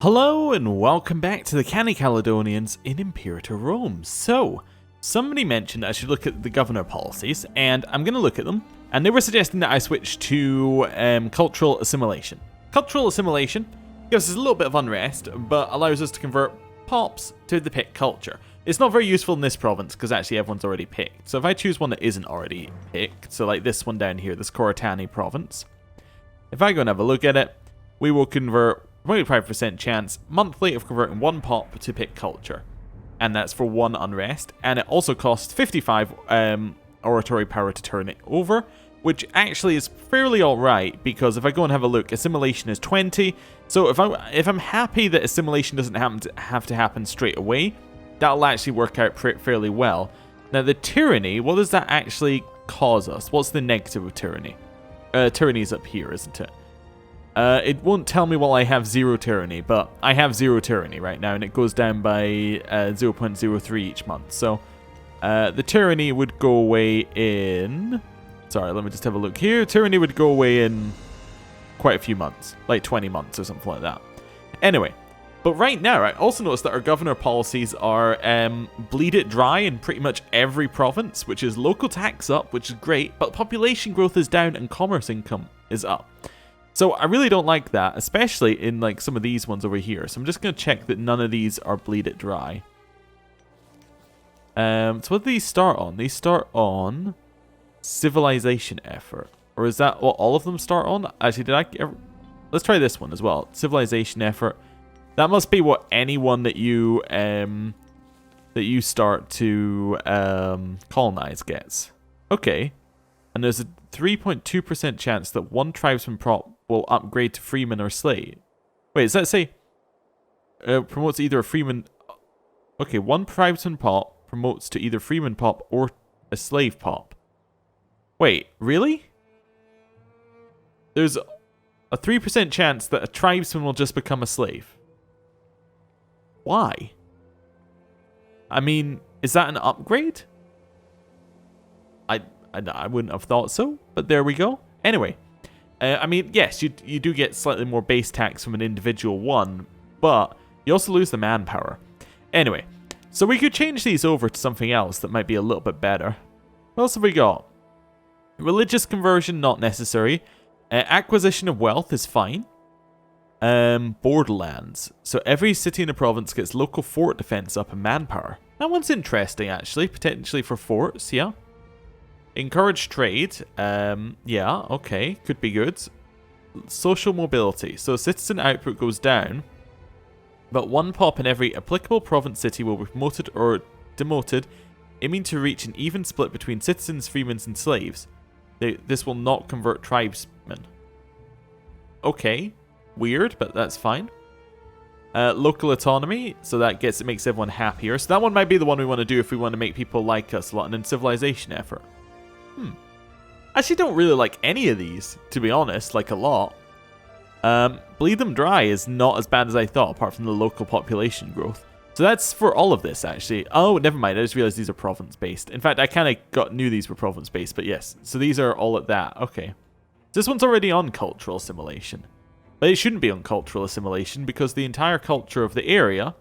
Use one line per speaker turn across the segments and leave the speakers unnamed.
Hello and welcome back to the Canny Caledonians in Imperator Rome. So, somebody mentioned I should look at the governor policies, and I'm going to look at them, and they were suggesting that I switch to cultural assimilation. Cultural assimilation gives us a little bit of unrest, but allows us to convert pops to the picked culture. It's not very useful in this province, because actually everyone's already picked. So if I choose one that isn't already picked, so like this one down here, this Coritani province, if I go and have a look at it, we will convert 25% chance monthly of converting one pop to pick culture, and that's for one unrest, and it also costs 55 oratory power to turn it over, which actually is fairly alright, because if I go and have a look, assimilation is 20, so if I'm happy that assimilation doesn't have to happen straight away, that'll actually work out fairly well. Now the tyranny, what does that actually cause us? What's the negative of tyranny? Tyranny's up here, isn't it? It won't tell me while I have 0 tyranny, but I have 0 tyranny right now, and it goes down by 0.03 each month. So the tyranny would go away in... Sorry, let me just have a look here. Tyranny would go away in quite a few months, like 20 months or something like that. Anyway, but right now, I also noticed that our governor policies are bleed it dry in pretty much every province, which is local tax up, which is great, but population growth is down and commerce income is up. So I really don't like that, especially in like some of these ones over here. So I'm just going to check that none of these are bleed it dry. So what do these start on? These start on civilization effort. Or is that what all of them start on? Actually, did I ever... Let's try this one as well. Civilization effort. That must be what anyone that you start to colonize gets. Okay. And there's a 3.2% chance that one tribesman prop will upgrade to freeman or slave. Wait, does that say promotes either a freeman... Okay, one tribesman pop promotes to either freeman pop or a slave pop. Wait, really? There's a 3% chance that a tribesman will just become a slave. Why? I mean, is that an upgrade? I wouldn't have thought so, but there we go. Anyway, I mean, yes, you do get slightly more base tax from an individual one, but you also lose the manpower. Anyway, so we could change these over to something else that might be a little bit better. What else have we got? Religious conversion, not necessary. Acquisition of wealth is fine. Borderlands. So every city in the province gets local fort defense up and manpower. That one's interesting, actually, potentially for forts, yeah. Encourage trade, yeah, okay, could be good. Social mobility, so citizen output goes down, but one pop in every applicable province city will be promoted or demoted, aiming to reach an even split between citizens, freemen, and slaves. This will not convert tribesmen. Okay, weird, but that's fine. Local autonomy, so that makes everyone happier. So that one might be the one we want to do if we want to make people like us a lot, and then civilization effort. I actually don't really like any of these, to be honest, like a lot. Bleed them dry is not as bad as I thought, apart from the local population growth. So that's for all of this, actually. Oh, never mind, I just realized these are province-based. In fact, I kind of knew these were province-based, but yes. So these are all at that, okay. This one's already on cultural assimilation. But it shouldn't be on cultural assimilation, because the entire culture of the area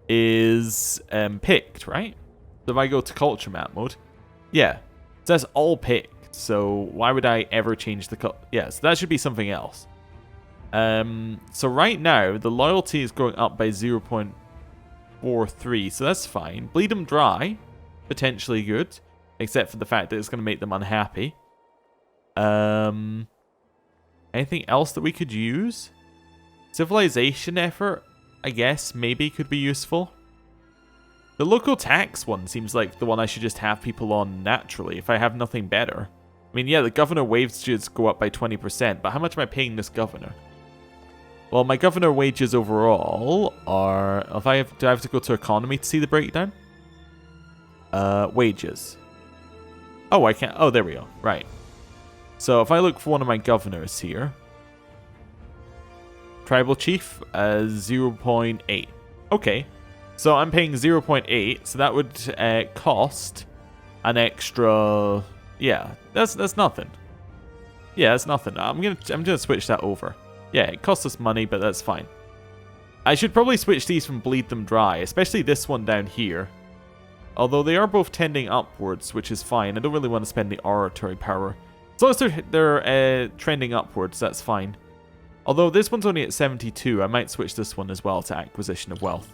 is picked, right? So if I go to culture map mode, yeah. So that's all picked, so why would I ever change the... Yeah, so that should be something else. So right now, the loyalty is going up by 0.43, so that's fine. Bleed them dry, potentially good, except for the fact that it's going to make them unhappy. Anything else that we could use? Civilization effort, I guess, maybe could be useful. The local tax one seems like the one I should just have people on naturally if I have nothing better. I mean, yeah, the governor wages go up by 20%, but how much am I paying this governor? Well, my governor wages overall are... do I have to go to economy to see the breakdown? Wages. Oh, I can't... Oh, there we go. Right. So if I look for one of my governors here... Tribal chief, 0.8. Okay. So I'm paying 0.8, so that would cost an extra... Yeah, that's nothing. Yeah, that's nothing. I'm gonna switch that over. Yeah, it costs us money, but that's fine. I should probably switch these from bleed them dry, especially this one down here. Although they are both tending upwards, which is fine. I don't really want to spend the oratory power. As long as they're trending upwards, that's fine. Although this one's only at 72, I might switch this one as well to acquisition of wealth.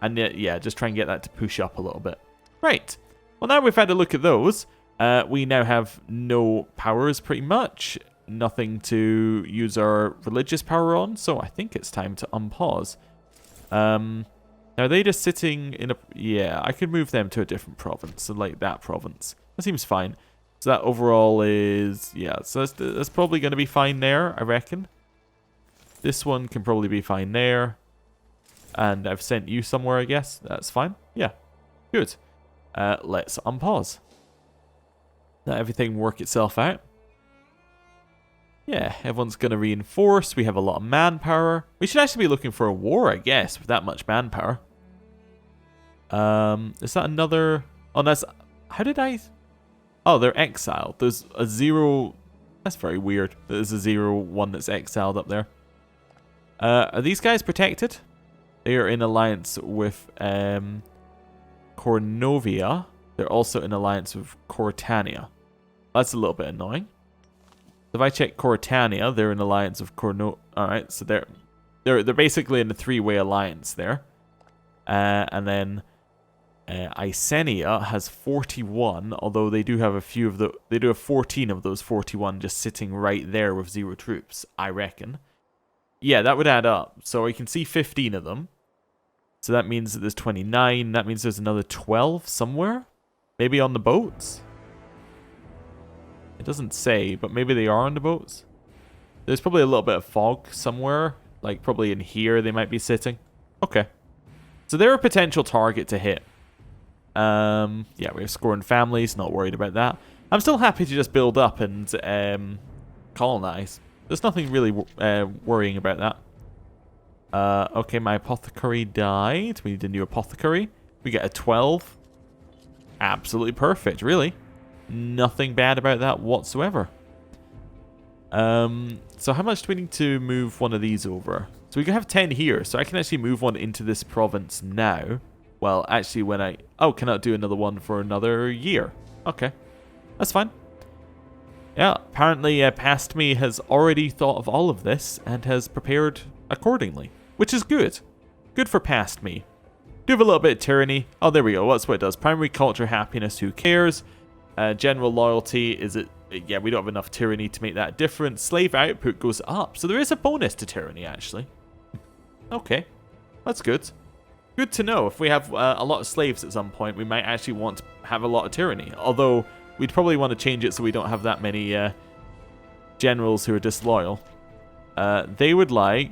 And yeah, just try and get that to push up a little bit. Right. Well, now we've had a look at those. We now have no powers, pretty much. Nothing to use our religious power on, so I think it's time to unpause. Are they just sitting in a... Yeah, I could move them to a different province, so like that province. That seems fine. So that overall is... Yeah, so that's probably going to be fine there, I reckon. This one can probably be fine there. And I've sent you somewhere, I guess. That's fine. Yeah, good. Let's unpause. Let everything work itself out. Yeah, everyone's going to reinforce. We have a lot of manpower. We should actually be looking for a war, I guess, with that much manpower. Is that another... Oh, that's... How did I... Oh, they're exiled. There's a 0... That's very weird. There's a 0-1 that's exiled up there. Are these guys protected? They are in alliance with Cornovia. They're also in alliance with Courtania. That's a little bit annoying. If I check Courtania, they're in alliance with Alright, so they're basically in a three-way alliance there. And then Icenia has 41, although they do have a few of they do have 14 of those 41 just sitting right there with 0 troops, I reckon. Yeah, that would add up. So we can see 15 of them. So that means that there's 29. That means there's another 12 somewhere. Maybe on the boats? It doesn't say, but maybe they are on the boats. There's probably a little bit of fog somewhere. Like probably in here they might be sitting. Okay. So they're a potential target to hit. Yeah, we have scorned families. Not worried about that. I'm still happy to just build up and colonize. There's nothing really worrying about that. Okay, my apothecary died. We need a new apothecary. We get a 12. Absolutely perfect, really. Nothing bad about that whatsoever. So how much do we need to move one of these over? So we can have 10 here, so I can actually move one into this province now. Well, actually when I... Oh, cannot do another one for another year. Okay, that's fine. Yeah, apparently Past Me has already thought of all of this and has prepared accordingly, which is good. Good for Past Me. Do have a little bit of tyranny. Oh, there we go. That's what it does. Primary culture, happiness, who cares? General loyalty, is it... Yeah, we don't have enough tyranny to make that difference. Slave output goes up. So there is a bonus to tyranny, actually. Okay, that's good. Good to know. If we have a lot of slaves at some point, we might actually want to have a lot of tyranny. Although, we'd probably want to change it so we don't have that many generals who are disloyal. They would like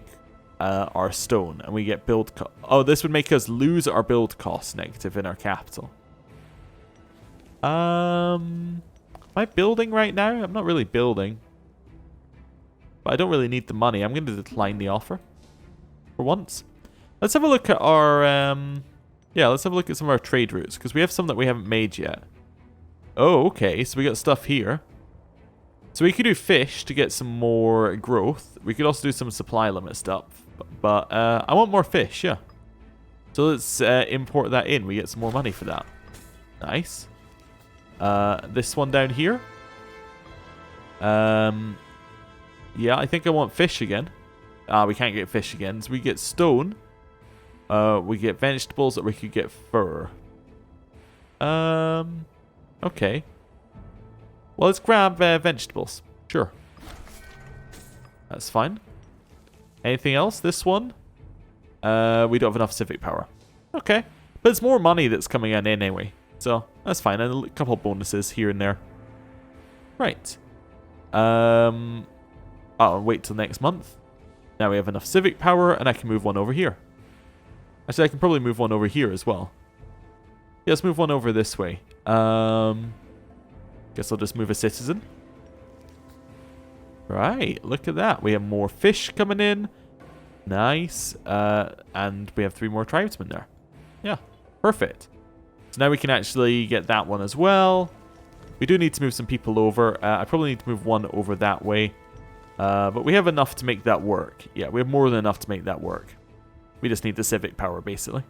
our stone, and we get build cost. Oh, this would make us lose our build cost negative in our capital. Am I building right now? I'm not really building. But I don't really need the money. I'm going to decline the offer. For once. Let's have a look at our... yeah, let's have a look at some of our trade routes. Because we have some that we haven't made yet. Oh, okay. So we got stuff here. So we could do fish to get some more growth. We could also do some supply limit stuff. But I want more fish, yeah. So let's import that in. We get some more money for that. Nice. This one down here. Yeah, I think I want fish again. We can't get fish again. So we get stone. We get vegetables, or we could get fur. Okay. Well, let's grab vegetables. Sure. That's fine. Anything else? This one? We don't have enough civic power. Okay. But it's more money that's coming in anyway. So, that's fine. And a couple of bonuses here and there. Right. Oh, wait till next month. Now we have enough civic power, and I can move one over here. Actually, I can probably move one over here as well. Yeah, let's move one over this way. Guess I'll just move a citizen. Right, look at that. We have more fish coming in. Nice. And we have 3 more tribesmen there. Yeah, perfect. So now we can actually get that one as well. We do need to move some people over. I probably need to move one over that way. But we have enough to make that work. Yeah, we have more than enough to make that work. We just need the civic power, basically.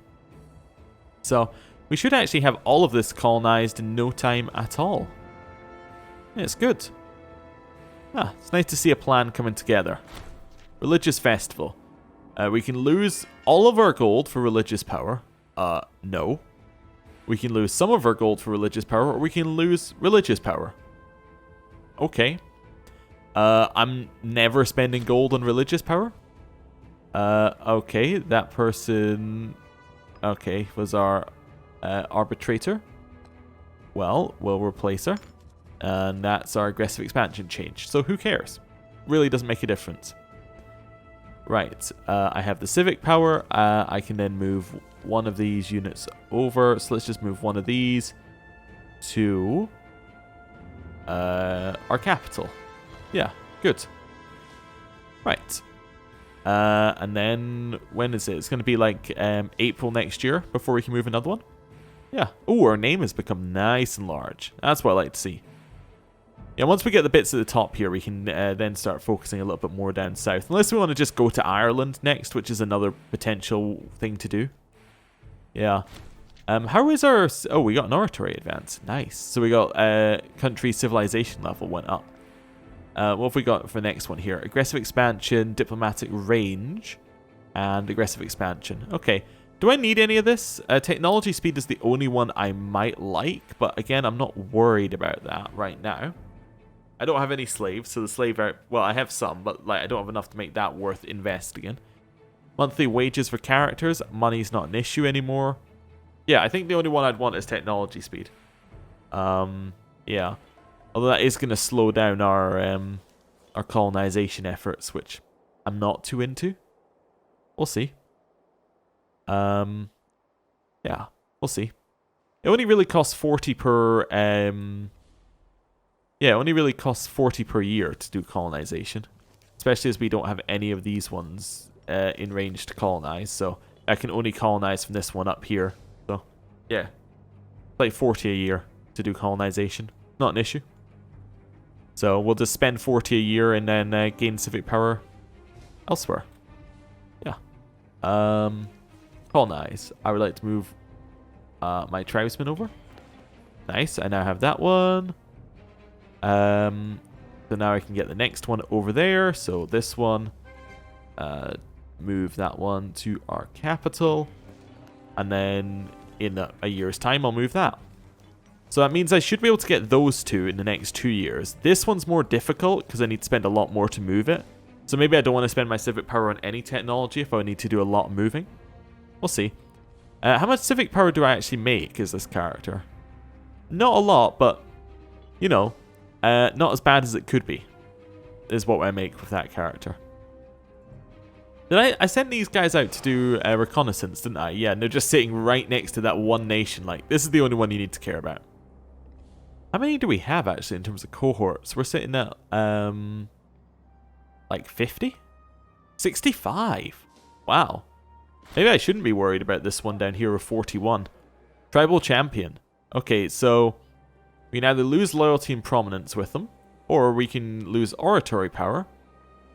So, we should actually have all of this colonized in no time at all. Yeah, it's good. Ah, it's nice to see a plan coming together. Religious festival. We can lose all of our gold for religious power. No. We can lose some of our gold for religious power, or we can lose religious power. Okay. I'm never spending gold on religious power. Okay, that person... Okay, was our arbitrator. Well, we'll replace her. And that's our aggressive expansion change. So who cares? Really doesn't make a difference. Right, I have the civic power. I can then move one of these units over. So let's just move one of these to our capital. Yeah, good. Right. And then, when is it? It's going to be like April next year before we can move another one. Yeah. Oh, our name has become nice and large. That's what I like to see. Yeah, once we get the bits at the top here, we can then start focusing a little bit more down south. Unless we want to just go to Ireland next, which is another potential thing to do. Yeah. How is our... Oh, we got an oratory advance. Nice. So we got country civilization level went up. What have we got for the next one here? Aggressive expansion, diplomatic range, and aggressive expansion. Okay. Do I need any of this? Technology speed is the only one I might like, but again, I'm not worried about that right now. I don't have any slaves, so the slave... Well, I have some, but like I don't have enough to make that worth investing in. Monthly wages for characters. Money's not an issue anymore. Yeah, I think the only one I'd want is technology speed. Yeah. Although that is going to slow down our colonization efforts, which I'm not too into. We'll see. Yeah, we'll see. It only really costs 40 per... Yeah, it only really costs 40 per year to do colonization. Especially as we don't have any of these ones in range to colonize. So I can only colonize from this one up here. So, yeah. Like 40 a year to do colonization. Not an issue. So we'll just spend 40 a year and then gain civic power elsewhere. Yeah. Colonize. I would like to move my tribesmen over. Nice. I now have that one. So now I can get the next one over there. So this one, move that one to our capital. And then in a year's time, I'll move that. So that means I should be able to get those two in the next 2 years. This one's more difficult because I need to spend a lot more to move it. So maybe I don't want to spend my civic power on any technology if I need to do a lot of moving. We'll see. How much civic power do I actually make as this character? Not a lot, but, you know, not as bad as it could be, is what I make with that character. Did I sent these guys out to do reconnaissance, didn't I? Yeah, and they're just sitting right next to that one nation. Like, this is the only one you need to care about. How many do we have, actually, in terms of cohorts? We're sitting at, like 50? 65. Wow. Maybe I shouldn't be worried about this one down here with 41. Tribal champion. Okay, so we can either lose loyalty and prominence with them, or we can lose oratory power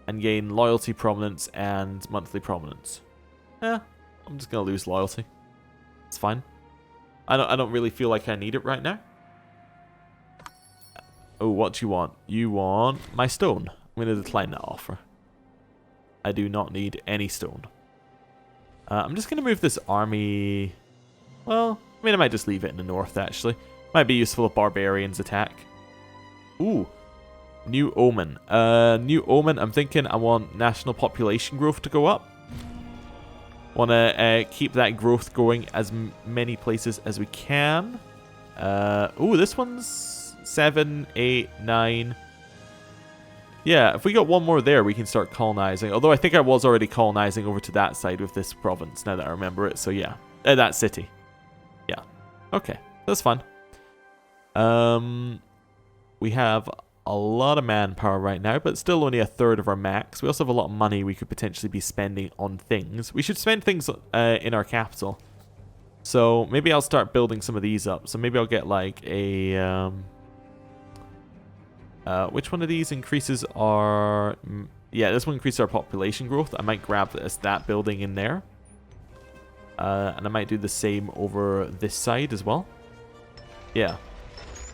and gain loyalty, prominence, and monthly prominence. I'm just going to lose loyalty. It's fine. I don't really feel like I need it right now. Oh, what do you want? You want my stone. I'm going to decline that offer. I do not need any stone. I'm just going to move this army... Well, I mean, I might just leave it in the north, actually. Might be useful if barbarians attack. Ooh. New Omen. New Omen, I'm thinking I want national population growth to go up. Want to keep that growth going as many places as we can. Ooh, this one's 7, 8, 9. Yeah, if we got one more there, we can start colonizing. Although I think I was already colonizing over to that side with this province, now that I remember it. So yeah, that city. Yeah, okay, that's fun. We have a lot of manpower right now, but still only a third of our max. We also have a lot of money we could potentially be spending on things. We should spend things in our capital. So maybe I'll start building some of these up. So maybe I'll get like a... which one of these increases our... Yeah, this one increases our population growth. I might grab that building in there. And I might do the same over this side as well. Yeah.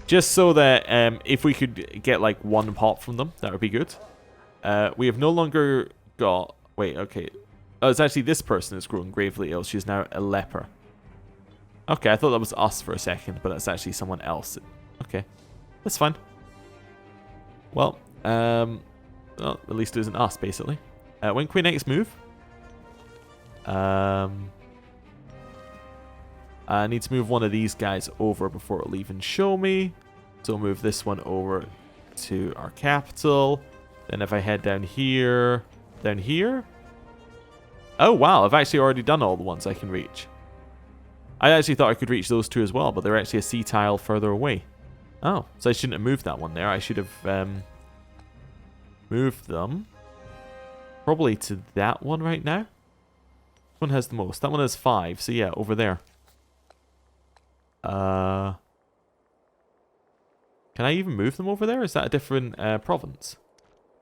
Just so that if we could get like one pop from them, that would be good. We have no longer got... Wait, okay. Oh, it's actually this person is growing gravely ill. She's now a leper. Okay, I thought that was us for a second, but that's actually someone else. Okay, that's fine. Well, at least it isn't us, basically. When can we next move? I need to move one of these guys over before it'll even show me. So we'll move this one over to our capital. Then if I head down here... Down here? Oh, wow. I've actually already done all the ones I can reach. I actually thought I could reach those two as well, but they're actually a sea tile further away. Oh, so I shouldn't have moved that one there. I should have moved them probably to that one right now. Which one has the most? That one has 5, so yeah, over there. Can I even move them over there? Is that a different province?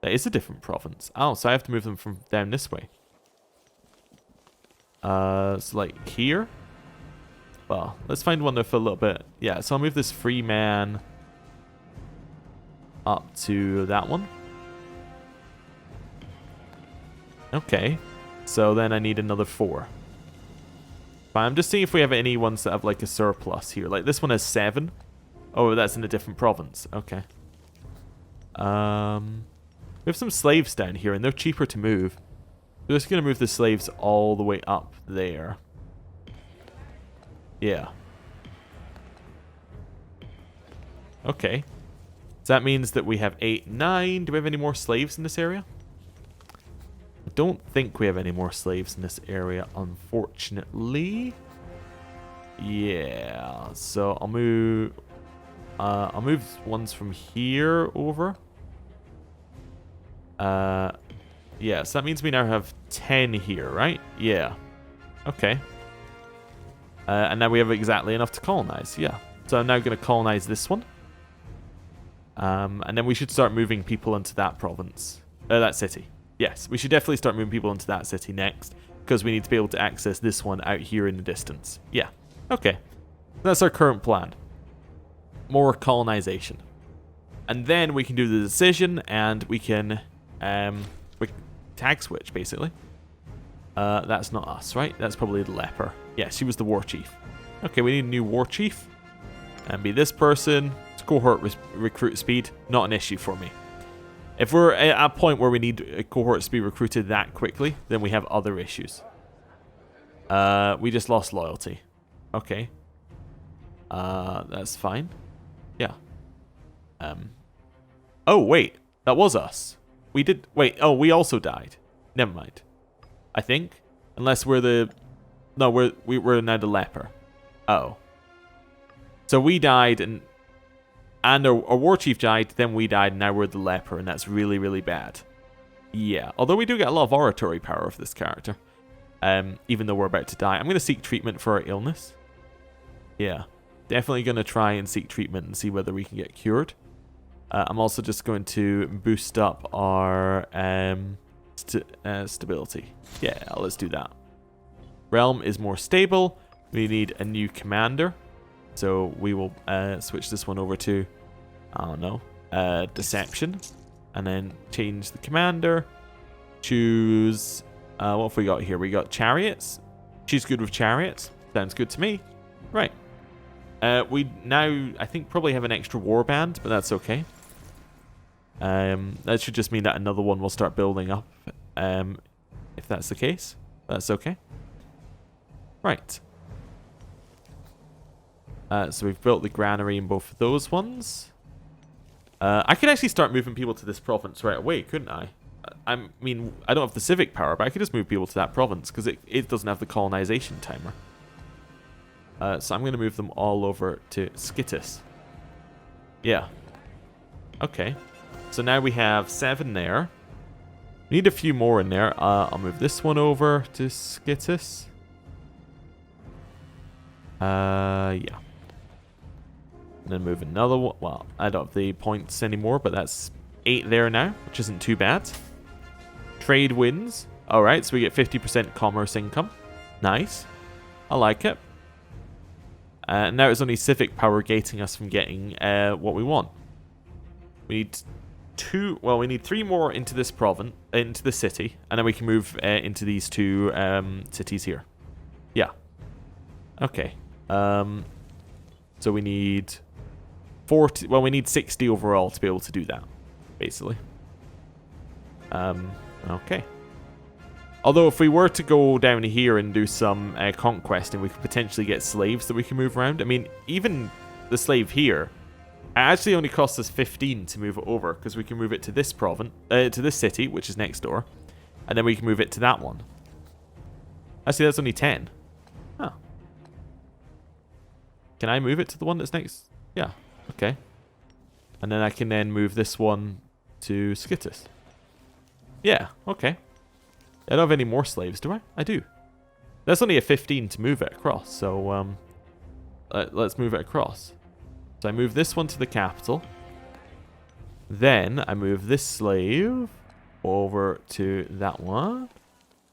That is a different province. Oh, so I have to move them from down this way. So like here? Well, let's find one for a little bit. Yeah, so I'll move this free man up to that one. Okay. So then I need another 4. But I'm just seeing if we have any ones that have like a surplus here. Like this one has 7. Oh, that's in a different province. Okay. We have some slaves down here and they're cheaper to move. We're just going to move the slaves all the way up there. Yeah. Okay. So that means that we have 8, 9. Do we have any more slaves in this area? I don't think we have any more slaves in this area, unfortunately. Yeah. So I'll move ones from here over. Yeah, so that means we now have 10 here, right? Yeah. Okay. And now we have exactly enough to colonize, yeah. So I'm now going to colonize this one. And then we should start moving people into that province. That city. Yes, we should definitely start moving people into that city next. Because we need to be able to access this one out here in the distance. Yeah. Okay. That's our current plan. More colonization. And then we can do the decision and we can tag switch, basically. That's not us, right? That's probably the leper. Yeah, she was the war chief. Okay, we need a new war chief. And be this person. It's cohort recruit speed. Not an issue for me. If we're at a point where we need a cohort to be recruited that quickly, then we have other issues. We just lost loyalty. Okay. That's fine. Yeah. Oh, wait. That was us. We did... Wait. Oh, we also died. Never mind. I think. Unless we're the... No, we're now the leper. Oh. So we died and our war chief died, then we died, and now we're the leper, and that's really, really bad. Yeah. Although we do get a lot of oratory power of this character. Even though we're about to die. I'm going to seek treatment for our illness. Yeah. Definitely going to try and seek treatment and see whether we can get cured. I'm also just going to boost up our stability. Yeah, let's do that. Realm is more stable. We need a new commander. So we will switch this one over to, I don't know, Deception. And then change the commander. Choose, what have we got here? We got Chariots. She's good with Chariots. Sounds good to me. Right. We now, I think, probably have an extra warband, but that's okay. That should just mean that another one will start building up. If that's the case. That's okay. Right. So we've built the granary in both of those ones. I could actually start moving people to this province right away, couldn't I? I mean, I don't have the civic power, but I could just move people to that province because it doesn't have the colonization timer. So I'm going to move them all over to Skytis. Yeah. Okay. So now we have 7 there. We need a few more in there. I'll move this one over to Skytis. Yeah. And then move another one. Well, I don't have the points anymore, but that's 8 there now, which isn't too bad. Trade wins. Alright, so we get 50% commerce income. Nice. I like it. Now it's only civic power gating us from getting what we want. We need we need 3 more into this province, into the city, and then we can move into these 2 cities here. Yeah. Okay. So we need 40. Well, we need 60 overall to be able to do that, basically. Okay. Although if we were to go down here and do some conquesting, we could potentially get slaves that we can move around. I mean, even the slave here, it actually only costs us 15 to move it over, because we can move it to this province, to this city, which is next door, and then we can move it to that one. Actually, that's only 10. Huh. Can I move it to the one that's next? Yeah. Okay. And then I can then move this one to Skytis. Yeah. Okay. I don't have any more slaves, do I? I do. That's only a 15 to move it across, so let's move it across. So I move this one to the capital. Then I move this slave over to that one.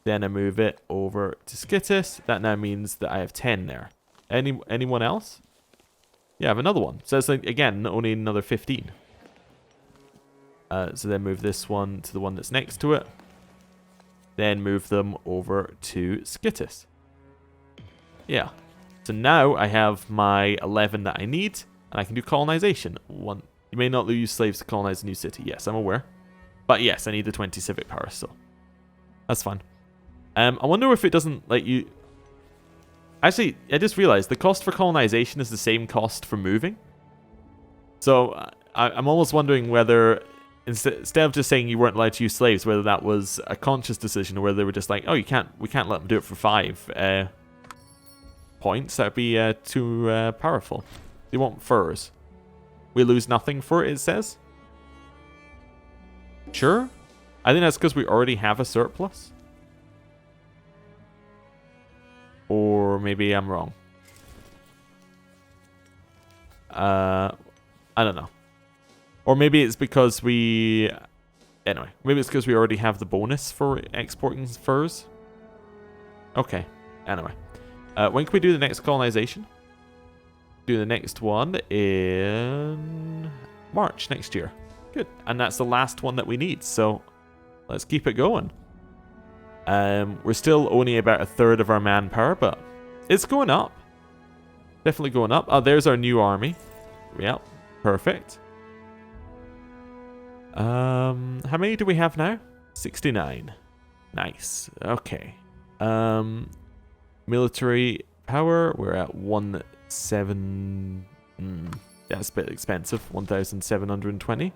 Then I move it over to Skytis. That now means that I have 10 there. Anyone else? Yeah, I have another one. So it's like, again, only another 15. So then move this one to the one that's next to it. Then move them over to Skytis. Yeah. So now I have my 11 that I need, and I can do colonization. You may not use slaves to colonize a new city. Yes, I'm aware. But yes, I need the 20 civic power still. That's fine. I wonder if it doesn't let you... Actually, I just realized the cost for colonization is the same cost for moving. So I'm almost wondering whether... Instead of just saying you weren't allowed to use slaves, whether that was a conscious decision or whether they were just like, oh, we can't let them do it for 5 points. That'd be too powerful. They want furs. We lose nothing for it, it says. Sure. I think that's because we already have a surplus. Or maybe I'm wrong. I don't know. Or maybe it's because we... Anyway, maybe it's because we already have the bonus for exporting furs. Okay, anyway. When can we do the next colonization? Do the next one in March next year. Good. And that's the last one that we need, so let's keep it going. We're still only about 1/3 of our manpower, but it's going up. Definitely going up. Oh, there's our new army. Yep, perfect. How many do we have now? 69. Nice. Okay. Military power, we're at 17. That's a bit expensive. 1,720.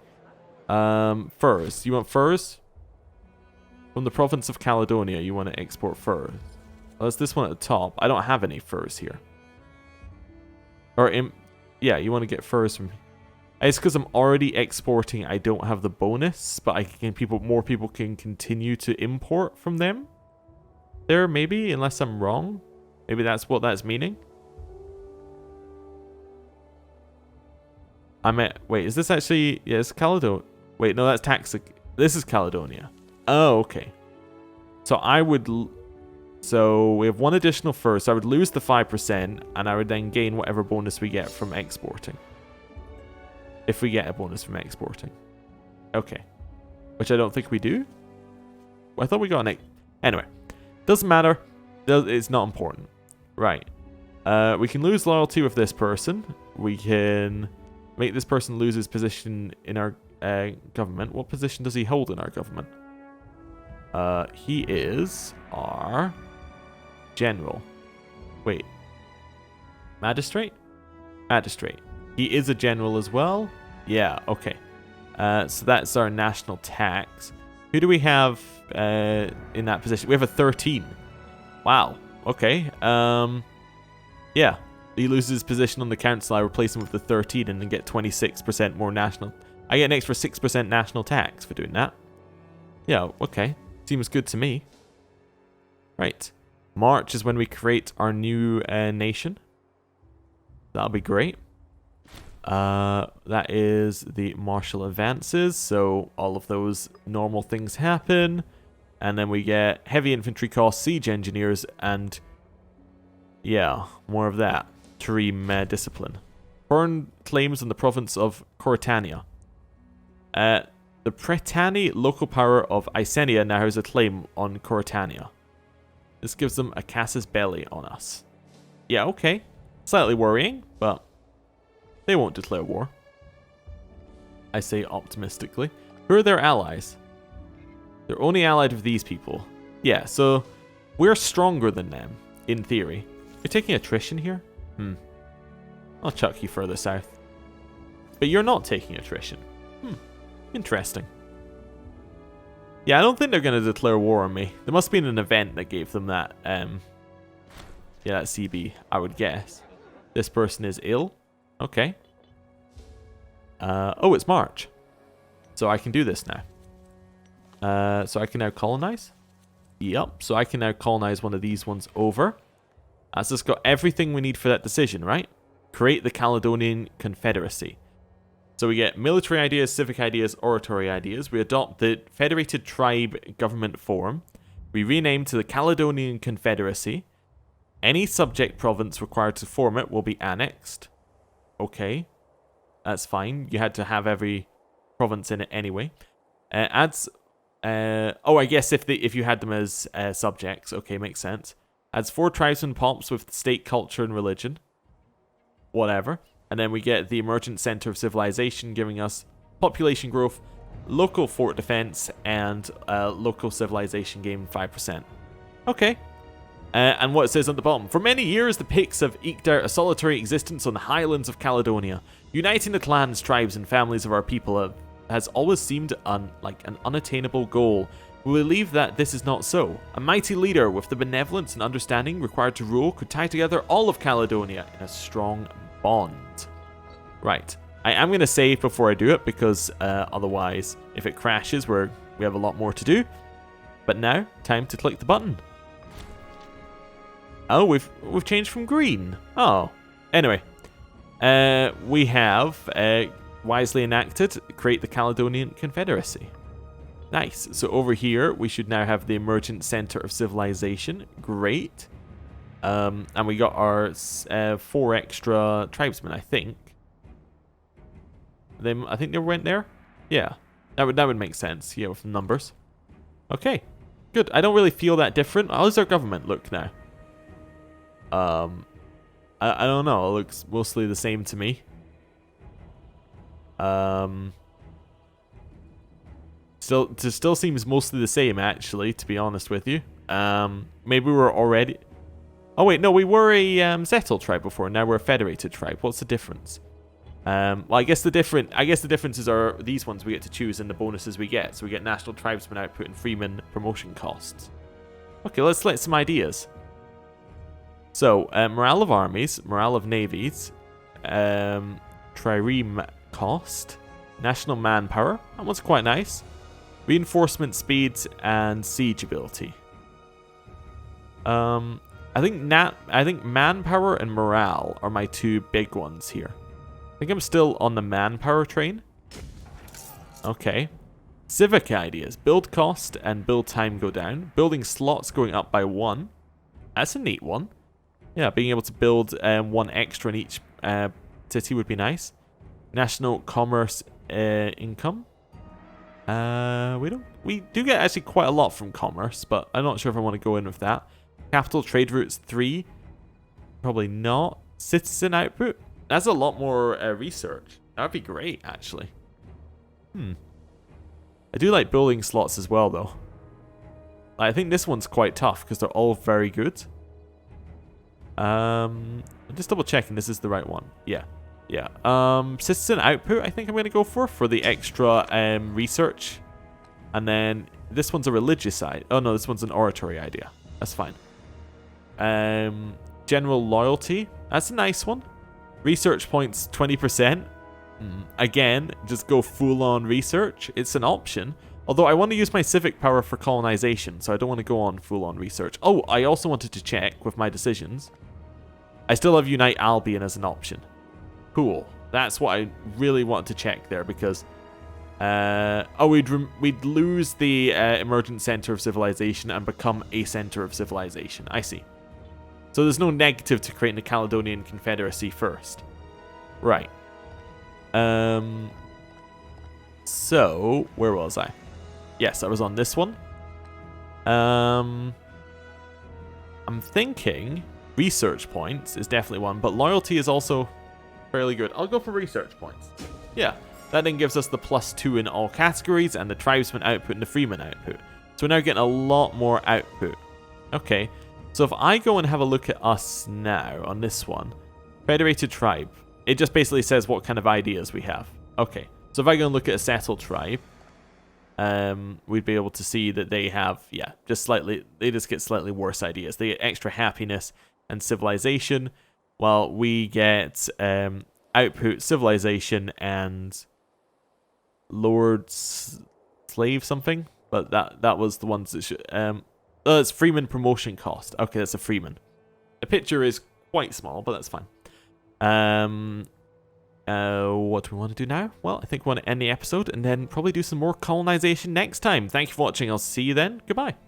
Furs. You want furs? From the province of Caledonia, you want to export furs. Oh, it's this one at the top. I don't have any furs here. Yeah, you want to get furs from... It's because I'm already exporting. I don't have the bonus, but more people can continue to import from them. There, maybe, unless I'm wrong. Maybe that's what that's meaning. Wait, is this actually... Yeah, it's Caledonia. Wait, no, that's tax... This is Caledonia. Oh, okay. So I would... So we have 1 additional fur, so I would lose the 5%, and I would then gain whatever bonus we get from exporting. If we get a bonus from exporting. Okay. Which I don't think we do. I thought we got an... Anyway. Doesn't matter. It's not important. Right. We can lose loyalty with this person. We can make this person lose his position in our government. What position does he hold in our government? He is our general. Wait. Magistrate? Magistrate. He is a general as well. Yeah, okay. So that's our national tax. Who do we have in that position? We have a 13. Wow. Okay. Yeah. He loses his position on the council. I replace him with the 13 and then get 26% more national. I get an extra 6% national tax for doing that. Yeah, okay. Seems good to me. Right. March is when we create our new nation. That'll be great. That is the martial advances, so all of those normal things happen, and then we get heavy infantry costs, siege engineers, and Yeah, more of that. Terem discipline. Foreign claims on the province of Coritania. The Pretani local power of Icenia now has a claim on Coritania. This gives them a casus belli on us. Yeah, okay. Slightly worrying, but they won't declare war. I say optimistically. Who are their allies? They're only allied with these people. Yeah, so we're stronger than them, in theory. You're taking attrition here? I'll chuck you further south. But you're not taking attrition. Interesting. Yeah, I don't think they're going to declare war on me. There must have been an event that gave them that, yeah, that CB, I would guess. This person is ill. Okay. Oh, it's March. So I can do this now. So I can now colonize. Yep, so I can now colonize one of these ones over. So it's got everything we need for that decision, right? Create the Caledonian Confederacy. So we get military ideas, civic ideas, oratory ideas. We adopt the federated tribe government form. We rename to the Caledonian Confederacy. Any subject province required to form it will be annexed. Okay. That's fine. You had to have every province in it anyway. Adds... oh, I guess if you had them as subjects. Okay, makes sense. Adds 4 tribesmen pops with state culture and religion. Whatever. And then we get the emergent center of civilization, giving us population growth, local fort defense, and local civilization gain 5%. Okay. And what it says at the bottom. For many years, the Picts have eked out a solitary existence on the highlands of Caledonia. Uniting the clans, tribes, and families of our people has always seemed like an unattainable goal. We believe that this is not so. A mighty leader with the benevolence and understanding required to rule could tie together all of Caledonia in a strong bond. Right. I am going to save before I do it because otherwise, if it crashes, we have a lot more to do. But now, time to click the button. Oh, we've changed from green. Oh. Anyway. We have wisely enacted, create the Caledonian Confederacy. Nice. So over here, we should now have the emergent center of civilization. Great. And we got our 4 extra tribesmen, I think. I think they went there. Yeah, that would make sense. Yeah, with the numbers. Okay, good. I don't really feel that different. How does our government look now? I don't know. It looks mostly the same to me. Still seems mostly the same, actually, to be honest with you. Maybe we're already... Oh, wait, no, we were a settled tribe before. Now we're a federated tribe. What's the difference? Well, I guess the differences are these ones we get to choose and the bonuses we get. So we get national tribesman output and freeman promotion costs. Okay, let's select some ideas. So, morale of armies, morale of navies, trireme cost, national manpower. That one's quite nice. Reinforcement speeds and siege ability. I think manpower and morale are my 2 big ones here. I think I'm still on the manpower train. Okay. Civic ideas. Build cost and build time go down. Building slots going up by 1. That's a neat one. Yeah, being able to build 1 extra in each city would be nice. National commerce income. We do get actually quite a lot from commerce, but I'm not sure if I want to go in with that. Capital trade routes 3. Probably not. Citizen output. That's a lot more research. That would be great, actually. I do like building slots as well, though. I think this one's quite tough because they're all very good. I'm just double checking this is the right one. Yeah. Citizen output I think I'm going to go for the extra research. And then this one's a religious side. Oh no, this one's an oratory idea. That's fine. General loyalty. That's a nice one. Research points 20%. Again, just go full on research. It's an option. Although I want to use my civic power for colonization, so I don't want to go on full on research. Oh, I also wanted to check with my decisions. I still have Unite Albion as an option. Cool. That's what I really want to check there because... we'd lose the emergent center of civilization and become a center of civilization. I see. So there's no negative to creating the Caledonian Confederacy first. Right. So, where was I? Yes, I was on this one. I'm thinking research points is definitely one, but loyalty is also fairly good. I'll go for research points. Yeah, that then gives us the +2 in all categories and the tribesman output and the freeman output. So we're now getting a lot more output. Okay, so if I go and have a look at us now on this one, Federated Tribe, it just basically says what kind of ideas we have. Okay, so if I go and look at a settled tribe, we'd be able to see that they have, yeah, they just get slightly worse ideas. They get extra happiness and civilization, while we get output, civilization, and lord slave something. But that was the ones that should. It's freeman promotion cost. Okay, that's a freeman. The picture is quite small, but that's fine. What do we want to do now? Well, I think we want to end the episode and then probably do some more colonization next time. Thank you for watching. I'll see you then. Goodbye.